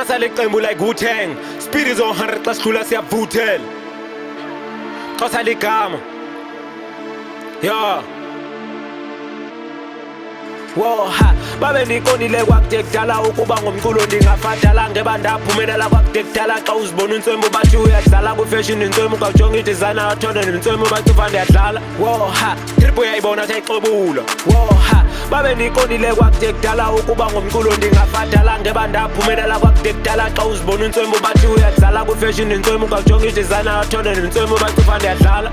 Ngasale qembu like Wu-Tang. Speed is on 100 xa sidlula siyavuthela. Xosa ligama. Yeah. Wo ha babe nikonile kwakude kudala ukuba ngomculo ndingafadala ngeba ndaphumelela kwakude kudala xa uzibona uNtswemu bathi uyadlala kufashion uNtswemu kawujonga idesigner athonda uNtswemu bathi uvande yadlala. Wo ha trip uyayibona sayixobula. Wo ha babe nikonile kwakude kudala ukuba ngomculo ndingafadala ngeba ndaphumelela kwakude kudala xa uzibona uNtswemu bathi uyadlala kufashion uNtswemu kawujonga idesigner athonda uNtswemu bathi uvande yadlala.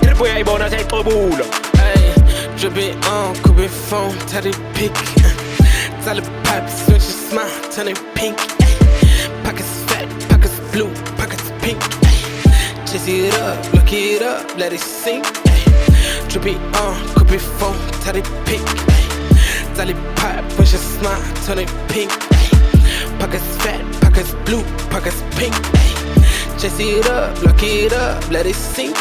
Trip uyayibona sayixobula. Drip it on, coupe it phone, tell it pick. Tell it pipe, switch your smile, turn it pink. Pockets fat, pockets blue, pockets pink. Chase it up, look it up, let it sink. Drip it on, coupe it phone, tell it pick. Tell it pipe, switch your smile, turn it pink. Pockets fat, pockets blue, pockets pink. Chase it up, look it up, let it sink.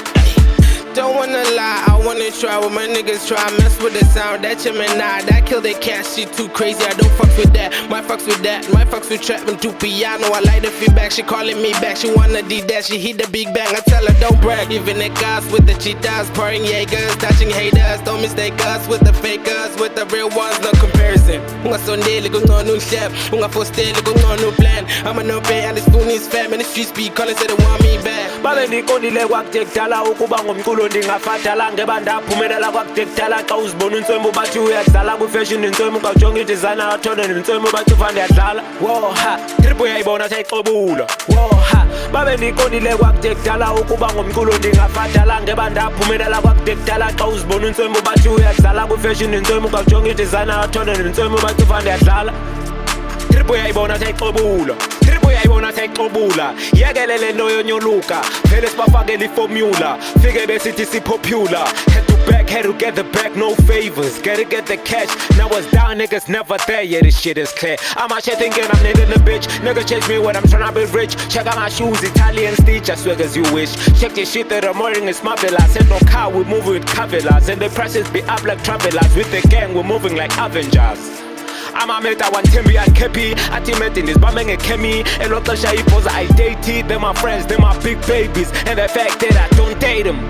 Don't wanna lie, I wanna try what my niggas try. Mess with the sound, that Gemini, that kill the cat, she too crazy, I don't fuck with that. My fucks with that, my fucks with trap and do piano. I like the feedback, she calling me back, she wanna D-dash, she hit the big bang. I tell her don't brag, even the guys with the cheetahs, pouring Jaegers, touching haters. Don't mistake us with the fakers, with the real ones, no comparison. Unga sondele, go no new chef, unga fostele, go no new plan. I'm a no pay and the spoon is fam, and the streets be calling, say they want me back. Babe nikonile kwakude kudala ukuba ngomculo ndingafadala ngeba ndaphumelela kwakude kudala xa uzibona uNtswemu bathi uyadlala kufashion uNtswemu kawujonga idesigner athonda uNtswemu bathi uvande yadlala. Wo ha trip uyayibona sayixobula. Wo ha babe nikonile kwakude kudala ukuba ngomculo ndingafadala ngeba ndaphumelela kwakude kudala xa uzibona uNtswemu bathi uyadlala kufashion uNtswemu kawujonga idesigner athonda uNtswemu bathi uvande yadlala. Trip uyayibona sayixobula. Trip uyayibona sayixobula. Yekelele nto yonyoluka vele sibafakele iformula fike besithi sipopular. Head to back, head to get the back, no favors. Gotta get the cash. Now what's down, niggas never there. Yeah, this shit is clear. I'm out here thinking I'm needing a bitch. Nigga chase me when I'm tryna be rich. Check out my shoes, Italian stitch, I swag as you wish. Check this shit that I'm wearing, it's marvelous. Ain't no car, we moving with cavillas. And the prices be up like travelers. With the gang, we're moving like Avengers. Amameta one Timby and Kepi. Atimet in this bombing a Kemi. And what the shy pose I date. They're my friends, they're my big babies. And the fact that I don't date them.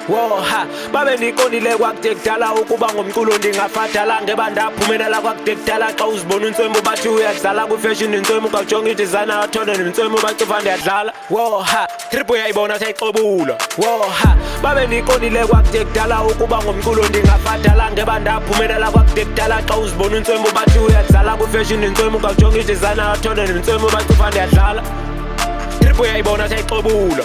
Wo ha babe nikonile kwakude kudala ukuba ngomculo ndingafadala ngeba ndaphumelela kwakude kudala xa uzibona uNtswemu bathi uyadlala kufashion uNtswemu kawujonga idesigner athonda uNtswemu bathi uvande yadlala. Wo ha trip uyayibona sayixobula. Wo ha babe nikonile kwakude kudala ukuba ngomculo ndingafadala ngeba ndaphumelela kwakude kudala xa uzibona uNtswemu bathi uyadlala kufashion uNtswemu kawujonga idesigner athonda uNtswemu bathi uvande yadlala. Trip uyayibona sayixobula.